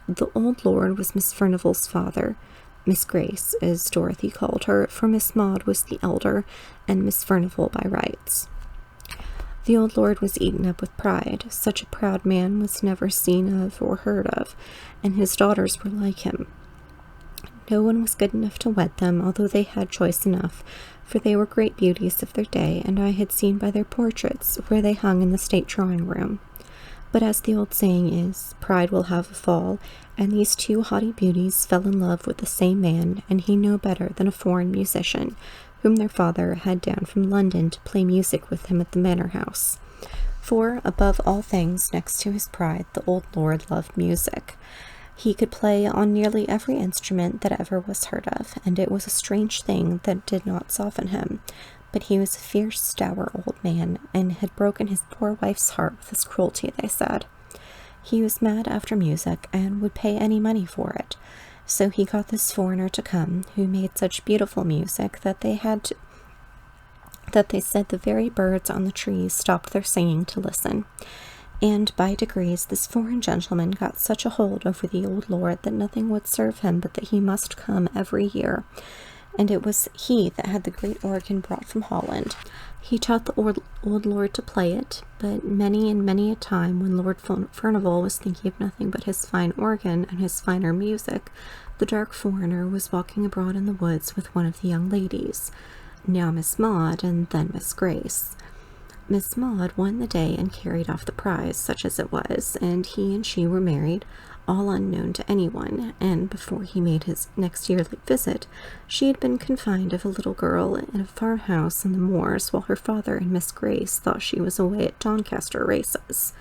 The old lord was Miss Furnivall's father, Miss Grace, as Dorothy called her, for Miss Maud was the elder, and Miss Furnivall by rights. The old lord was eaten up with pride. Such a proud man was never seen of or heard of, and his daughters were like him. No one was good enough to wed them, although they had choice enough, for they were great beauties of their day, and I had seen by their portraits where they hung in the state drawing-room. But as the old saying is, pride will have a fall, and these two haughty beauties fell in love with the same man, and he no better than a foreign musician, whom their father had down from London to play music with him at the manor house. For, above all things, next to his pride, the old lord loved music. He could play on nearly every instrument that ever was heard of, and it was a strange thing that did not soften him. But he was a fierce, dour old man, and had broken his poor wife's heart with his cruelty, they said. He was mad after music, and would pay any money for it. So he got this foreigner to come, who made such beautiful music that they said the very birds on the trees stopped their singing to listen. And by degrees this foreign gentleman got such a hold over the old lord that nothing would serve him but that he must come every year. And it was he that had the great organ brought from Holland. He taught the old lord to play it, but many and many a time when Lord Furnivall was thinking of nothing but his fine organ and his finer music, the dark foreigner was walking abroad in the woods with one of the young ladies, now Miss Maud and then Miss Grace. Miss Maud won the day and carried off the prize, such as it was, and he and she were married, all unknown to anyone, and before he made his next yearly visit, she had been confined of a little girl in a farmhouse in the moors, while her father and Miss Grace thought she was away at Doncaster races.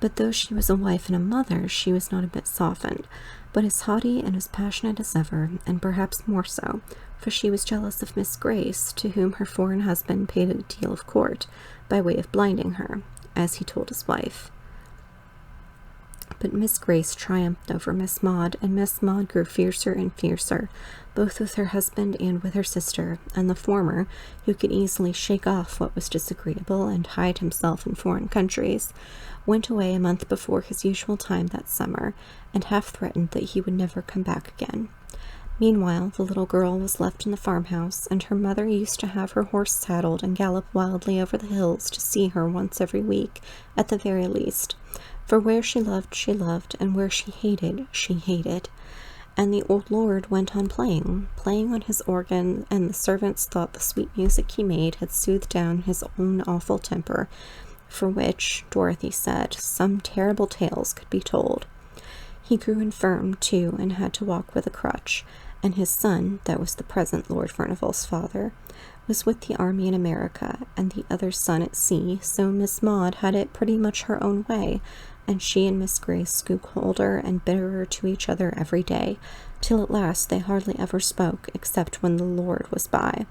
But though she was a wife and a mother, she was not a bit softened, but as haughty and as passionate as ever, and perhaps more so, for she was jealous of Miss Grace, to whom her foreign husband paid a deal of court, by way of blinding her, as he told his wife. But Miss Grace triumphed over Miss Maud, and Miss Maud grew fiercer and fiercer, both with her husband and with her sister, and the former, who could easily shake off what was disagreeable and hide himself in foreign countries, went away a month before his usual time that summer, and half threatened that he would never come back again. Meanwhile, the little girl was left in the farmhouse, and her mother used to have her horse saddled and gallop wildly over the hills to see her once every week, at the very least. For where she loved, and where she hated. And the old lord went on playing on his organ, and the servants thought the sweet music he made had soothed down his own awful temper, for which, Dorothy said, some terrible tales could be told. He grew infirm, too, and had to walk with a crutch, and his son, that was the present Lord Furnivall's father, was with the army in America, and the other son at sea, so Miss Maud had it pretty much her own way, and she and Miss Grace grew colder and bitterer to each other every day, till at last they hardly ever spoke, except when the Lord was by.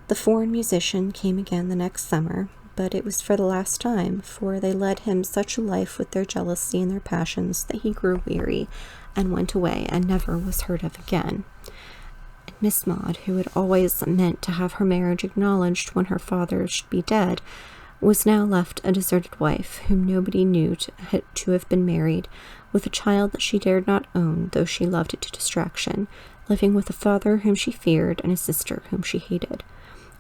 The foreign musician came again the next summer, but it was for the last time, for they led him such a life with their jealousy and their passions that he grew weary, and went away, and never was heard of again. And Miss Maud, who had always meant to have her marriage acknowledged when her father should be dead, was now left a deserted wife, whom nobody knew to have been married, with a child that she dared not own, though she loved it to distraction, living with a father whom she feared and a sister whom she hated.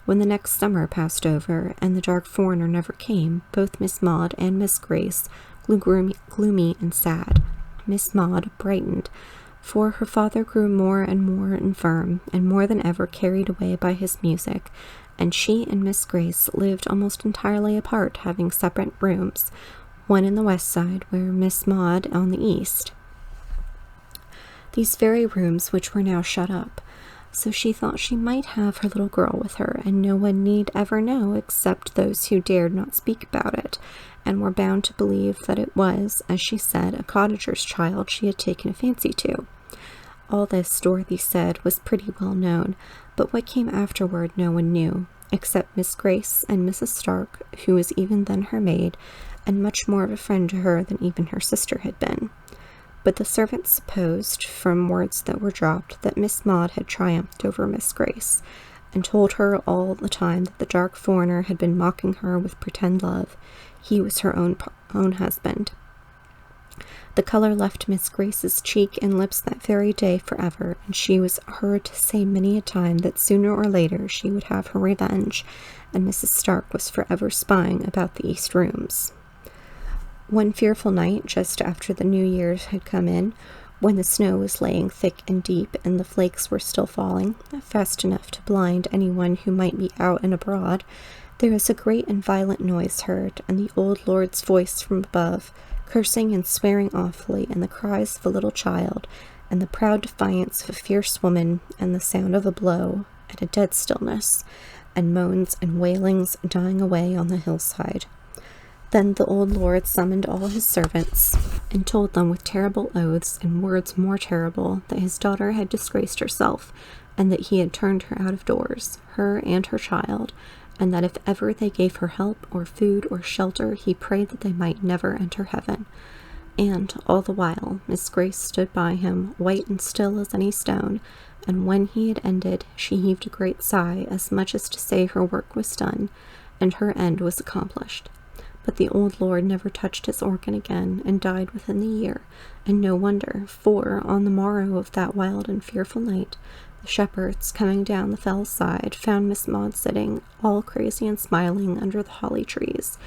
When the next summer passed over, and the dark foreigner never came, both Miss Maud and Miss Grace grew gloomy and sad. Miss Maud brightened, for her father grew more and more infirm, and more than ever carried away by his music, and she and Miss Grace lived almost entirely apart, having separate rooms, one in the west side, where Miss Maud on the east. These very rooms which were now shut up, so she thought she might have her little girl with her, and no one need ever know except those who dared not speak about it, and were bound to believe that it was, as she said, a cottager's child she had taken a fancy to. All this, Dorothy said, was pretty well known, but what came afterward no one knew, except Miss Grace and Mrs. Stark, who was even then her maid, and much more of a friend to her than even her sister had been. But the servants supposed, from words that were dropped, that Miss Maud had triumphed over Miss Grace, and told her all the time that the dark foreigner had been mocking her with pretend love. He was her own husband. The color left Miss Grace's cheek and lips that very day forever, and she was heard to say many a time that sooner or later she would have her revenge, and Mrs. Stark was forever spying about the east rooms. One fearful night, just after the New Year's had come in, when the snow was laying thick and deep, and the flakes were still falling, fast enough to blind anyone who might be out and abroad, there was a great and violent noise heard, and the old lord's voice from above, cursing and swearing awfully, and the cries of a little child, and the proud defiance of a fierce woman, and the sound of a blow, and a dead stillness, and moans and wailings dying away on the hillside. Then the old lord summoned all his servants, and told them with terrible oaths and words more terrible that his daughter had disgraced herself, and that he had turned her out of doors, her and her child, and that if ever they gave her help or food or shelter, he prayed that they might never enter heaven. And all the while Miss Grace stood by him, white and still as any stone, and when he had ended, she heaved a great sigh, as much as to say her work was done, and her end was accomplished. But the old lord never touched his organ again, and died within the year, and no wonder, for on the morrow of that wild and fearful night, the shepherds, coming down the fell side, found Miss Maud sitting, all crazy and smiling, under the holly trees,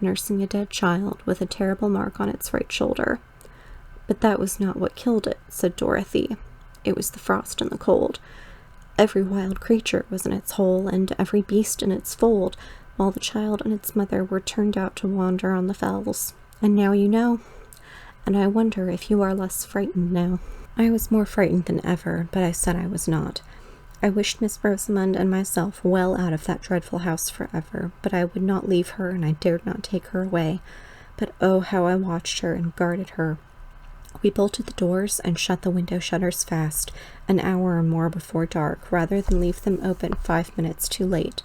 nursing a dead child with a terrible mark on its right shoulder. But that was not what killed it, said Dorothy. It was the frost and the cold. Every wild creature was in its hole, and every beast in its fold, while the child and its mother were turned out to wander on the fells. And now you know, and I wonder if you are less frightened now. I was more frightened than ever, but I said I was not. I wished Miss Rosamond and myself well out of that dreadful house forever, but I would not leave her, and I dared not take her away. But oh, how I watched her and guarded her. We bolted the doors and shut the window shutters fast, an hour or more before dark, rather than leave them open 5 minutes too late.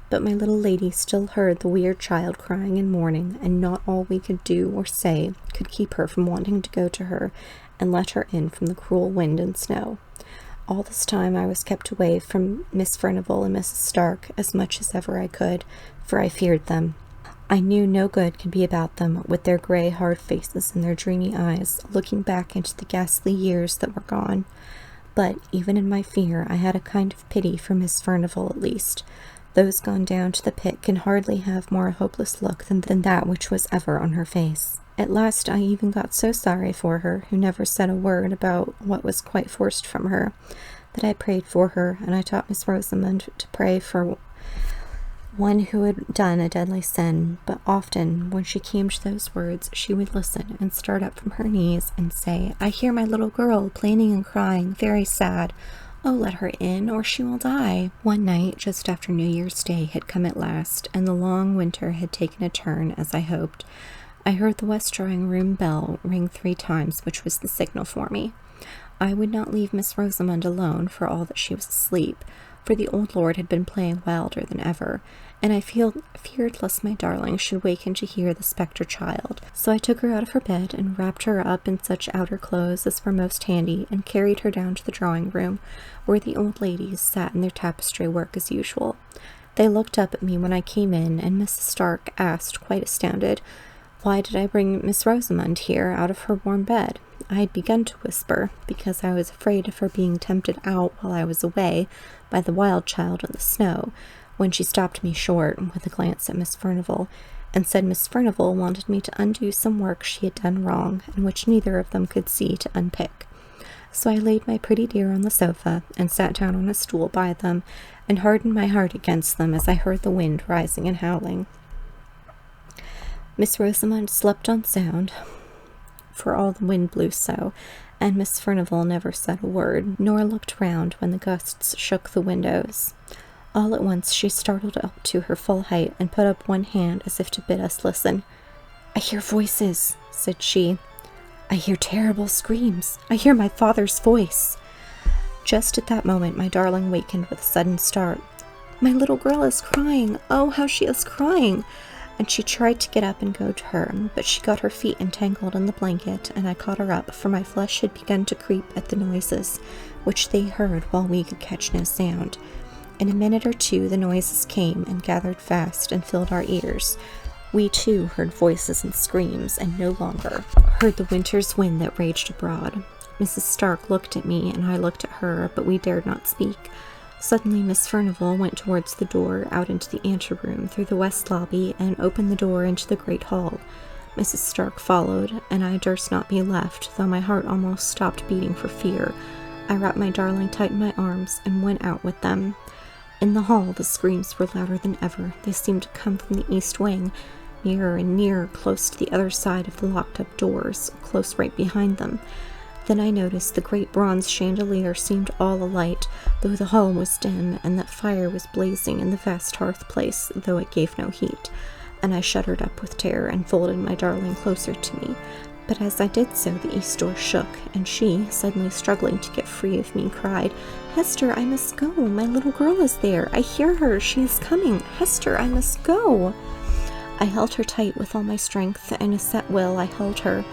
But my little lady still heard the weird child crying and mourning, and not all we could do or say could keep her from wanting to go to her and let her in from the cruel wind and snow. All this time I was kept away from Miss Furnivall and Mrs. Stark as much as ever I could, for I feared them. I knew no good could be about them, with their grey, hard faces and their dreamy eyes, looking back into the ghastly years that were gone. But even in my fear I had a kind of pity for Miss Furnivall at least. Those gone down to the pit can hardly have more hopeless look than that which was ever on her face. At last I even got so sorry for her, who never said a word about what was quite forced from her, that I prayed for her, and I taught Miss Rosamond to pray for one who had done a deadly sin. But often, when she came to those words, she would listen and start up from her knees and say, "I hear my little girl plaining and crying, very sad. Oh, let her in, or she will die." One night, just after New Year's Day had come at last, and the long winter had taken a turn, as I hoped, I heard the west drawing-room bell ring 3 times, which was the signal for me. I would not leave Miss Rosamond alone for all that she was asleep, for the old lord had been playing wilder than ever, and I feared lest my darling should waken to hear the spectre child. So I took her out of her bed and wrapped her up in such outer clothes as were most handy, and carried her down to the drawing-room, where the old ladies sat in their tapestry work as usual. They looked up at me when I came in, and Mrs. Stark asked, quite astounded, why did I bring Miss Rosamond here out of her warm bed? I had begun to whisper, because I was afraid of her being tempted out while I was away by the wild child in the snow, when she stopped me short with a glance at Miss Furnivall, and said Miss Furnivall wanted me to undo some work she had done wrong, and which neither of them could see to unpick. So I laid my pretty dear on the sofa and sat down on a stool by them and hardened my heart against them as I heard the wind rising and howling. Miss Rosamond slept on sound, for all the wind blew so, and Miss Furnivall never said a word, nor looked round when the gusts shook the windows. All at once she startled up to her full height and put up one hand as if to bid us listen. "I hear voices," said she. "I hear terrible screams. I hear my father's voice." Just at that moment my darling wakened with a sudden start. "My little girl is crying. Oh, how she is crying!" And she tried to get up and go to her, but she got her feet entangled in the blanket, and I caught her up, for my flesh had begun to creep at the noises, which they heard while we could catch no sound. In a minute or two the noises came and gathered fast and filled our ears. We too heard voices and screams, and no longer heard the winter's wind that raged abroad. Mrs. Stark looked at me, and I looked at her, but we dared not speak. Suddenly Miss Furnivall went towards the door, out into the anteroom, through the west lobby, and opened the door into the great hall. Mrs. Stark followed, and I durst not be left, though my heart almost stopped beating for fear. I wrapped my darling tight in my arms, and went out with them. In the hall the screams were louder than ever. They seemed to come from the east wing, nearer and nearer, close to the other side of the locked-up doors, close right behind them. Then I noticed the great bronze chandelier seemed all alight, though the hall was dim, and that fire was blazing in the vast hearth-place, though it gave no heat, and I shuddered up with terror and folded my darling closer to me. But as I did so, the east door shook, and she, suddenly struggling to get free of me, cried, "Hester, I must go. My little girl is there. I hear her. She is coming. Hester, I must go." I held her tight with all my strength, and a set will I held her,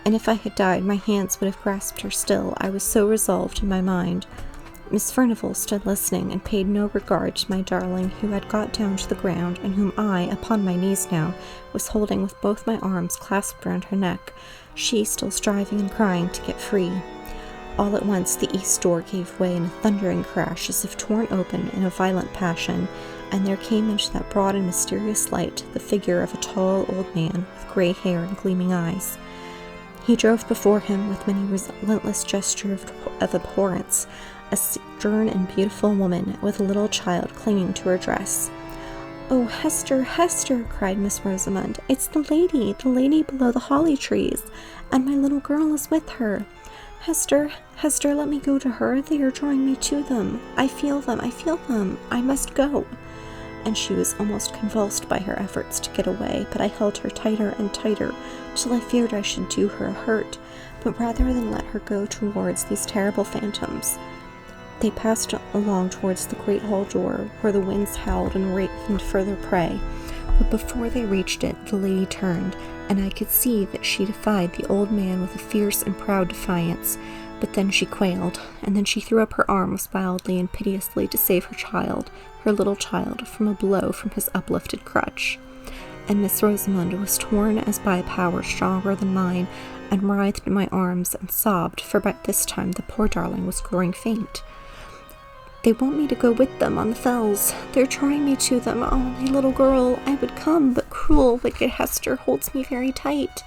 and if I had died, my hands would have grasped her still. I was so resolved in my mind. Miss Furnivall stood listening, and paid no regard to my darling, who had got down to the ground, and whom I, upon my knees now, was holding with both my arms clasped round her neck, she still striving and crying to get free. All at once the east door gave way in a thundering crash, as if torn open in a violent passion, and there came into that broad and mysterious light the figure of a tall old man with grey hair and gleaming eyes. He drove before him with many relentless gestures of abhorrence a stern and beautiful woman with a little child clinging to her dress. "Oh, Hester, Hester!" cried Miss Rosamond. "It's the lady below the holly trees, and my little girl is with her. Hester, Hester, let me go to her. They are drawing me to them. I feel them. I must go." And she was almost convulsed by her efforts to get away, but I held her tighter and tighter, till I feared I should do her a hurt, but rather than let her go towards these terrible phantoms. They passed along towards the great hall door, where the winds howled and ravened further prey, but before they reached it, the lady turned, and I could see that she defied the old man with a fierce and proud defiance, but then she quailed, and then she threw up her arms wildly and piteously to save her little child, from a blow from his uplifted crutch. And Miss Rosamond was torn as by a power stronger than mine, and writhed in my arms and sobbed, for by this time the poor darling was growing faint. "They want me to go with them on the fells. They're drawing me to them. Oh, my little girl, I would come, but cruel, wicked Hester holds me very tight."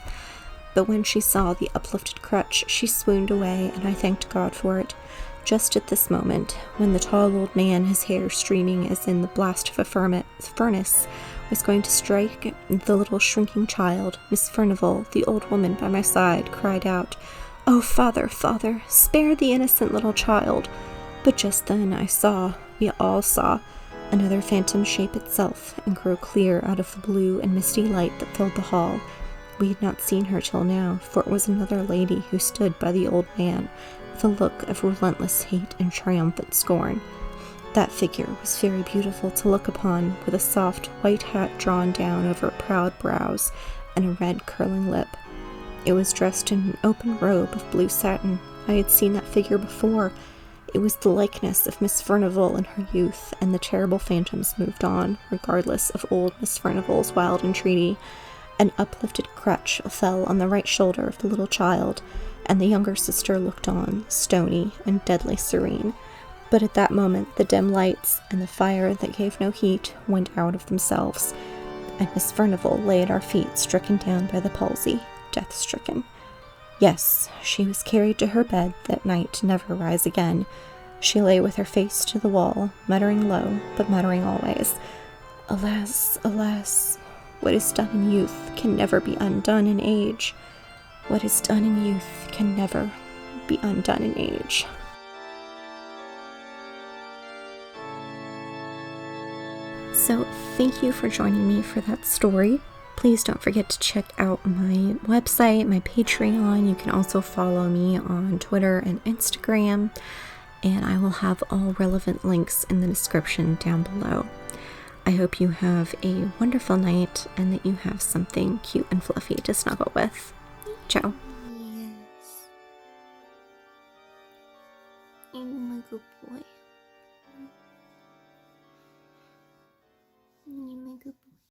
But when she saw the uplifted crutch, she swooned away, and I thanked God for it. Just at this moment, when the tall old man, his hair streaming as in the blast of a furnace, was going to strike the little shrinking child, Miss Furnivall, the old woman by my side, cried out, "Oh, father, father, spare the innocent little child!" But just then we all saw, another phantom shape itself, and grow clear out of the blue and misty light that filled the hall. We had not seen her till now, for it was another lady who stood by the old man, with a look of relentless hate and triumphant scorn. That figure was very beautiful to look upon, with a soft white hat drawn down over proud brows, and a red curling lip. It was dressed in an open robe of blue satin. I had seen that figure before. It was the likeness of Miss Furnivall in her youth, and the terrible phantoms moved on, regardless of old Miss Furnivall's wild entreaty. An uplifted crutch fell on the right shoulder of the little child, and the younger sister looked on, stony and deadly serene. But at that moment the dim lights and the fire that gave no heat went out of themselves, and Miss Furnivall lay at our feet, stricken down by the palsy, death-stricken. Yes, she was carried to her bed that night to never rise again. She lay with her face to the wall, muttering low, but muttering always, "Alas, alas, what is done in youth can never be undone in age. What is done in youth can never be undone in age." So, thank you for joining me for that story. Please don't forget to check out my website, my Patreon. You can also follow me on Twitter and Instagram, and I will have all relevant links in the description down below. I hope you have a wonderful night and that you have something cute and fluffy to snuggle with. Ciao. Yes. I'm a good boy.